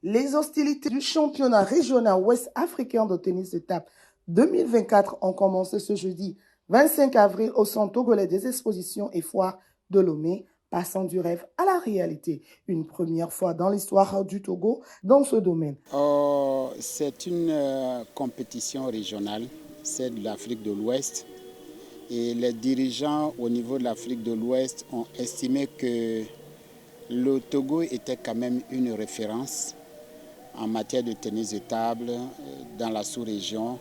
Les hostilités du championnat régional ouest-africain de tennis de table 2024 ont commencé ce jeudi 25 avril au centre togolais des expositions et foires de Lomé, passant du rêve à la réalité. Une première fois dans l'histoire du Togo dans ce domaine. C'est une compétition régionale, c'est de l'Afrique de l'Ouest. Et les dirigeants au niveau de l'Afrique de l'Ouest ont estimé que le Togo était quand même une référence en matière de tennis de table dans la sous-région.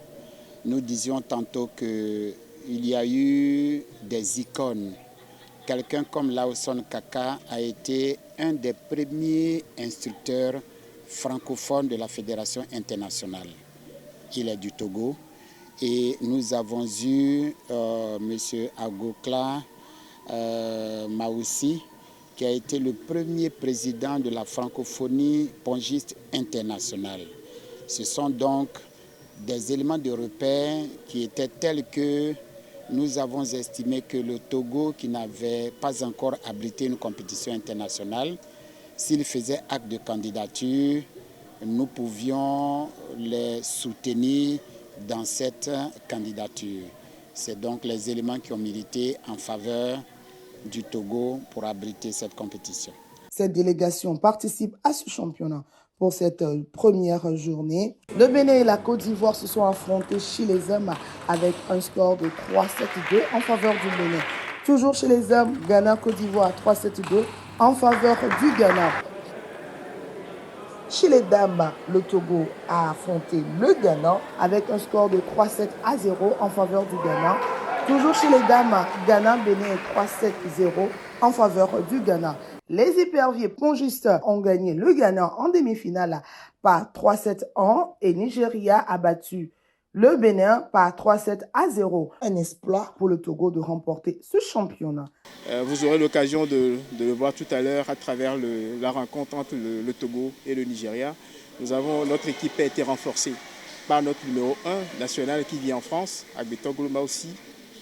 Nous disions tantôt qu'il y a eu des icônes. Quelqu'un comme Lawson Kaka a été un des premiers instructeurs francophones de la Fédération internationale. Il est du Togo. Et nous avons eu M. Agokla Maoussi, qui a été le premier président de la francophonie pongiste internationale. Ce sont donc des éléments de repère qui étaient tels que nous avons estimé que le Togo, qui n'avait pas encore abrité une compétition internationale, s'il faisait acte de candidature, nous pouvions les soutenir dans cette candidature. C'est donc les éléments qui ont milité en faveur du Togo pour abriter cette compétition. Cette délégation participe à ce championnat. Pour cette première journée, le Bénin et la Côte d'Ivoire se sont affrontés chez les hommes avec un score de 3-7-2 en faveur du Bénin. Toujours chez les hommes, Ghana-Côte d'Ivoire 3-7-2 en faveur du Ghana. Chez les dames, le Togo a affronté le Ghana avec un score de 3-7-0 en faveur du Ghana. Toujours chez les dames, Ghana-Bénin 3-7-0 en faveur du Ghana. Les éperviers pongistes ont gagné le Ghana en demi-finale par 3-7-1 et Nigeria a battu le Bénin par 3-7-0. Un exploit pour le Togo de remporter ce championnat. Vous aurez l'occasion de le voir tout à l'heure à travers la rencontre entre le Togo et le Nigeria. Notre équipe a été renforcée par notre numéro 1 national qui vit en France, Agbetoglu Maoussi,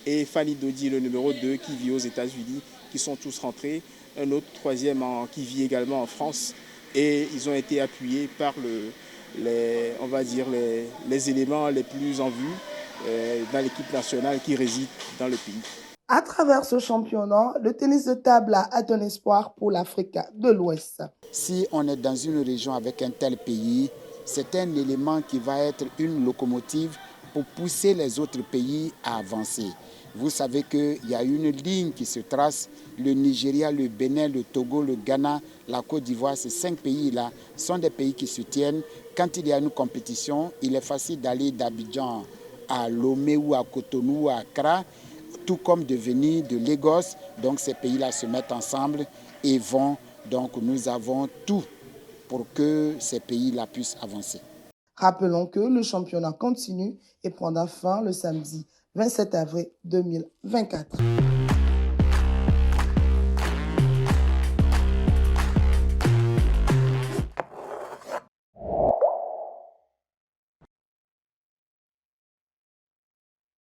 et Fanny Dodi, le numéro 2 qui vit aux États-Unis, qui sont tous rentrés. Un autre troisième qui vit également en France. Et ils ont été appuyés par les éléments les plus en vue dans l'équipe nationale qui réside dans le pays. À travers ce championnat, le tennis de table a un espoir pour l'Afrique de l'Ouest. Si on est dans une région avec un tel pays, c'est un élément qui va être une locomotive pour pousser les autres pays à avancer. Vous savez qu'il y a une ligne qui se trace, le Nigeria, le Bénin, le Togo, le Ghana, la Côte d'Ivoire, ces 5 pays-là sont des pays qui se tiennent. Quand il y a une compétition, il est facile d'aller d'Abidjan à Lomé ou à Cotonou ou à Accra, tout comme de venir de Lagos. Donc ces pays-là se mettent ensemble et vont. Donc nous avons tout pour que ces pays-là puissent avancer. Rappelons que le championnat continue et prendra fin le samedi 27 avril 2024.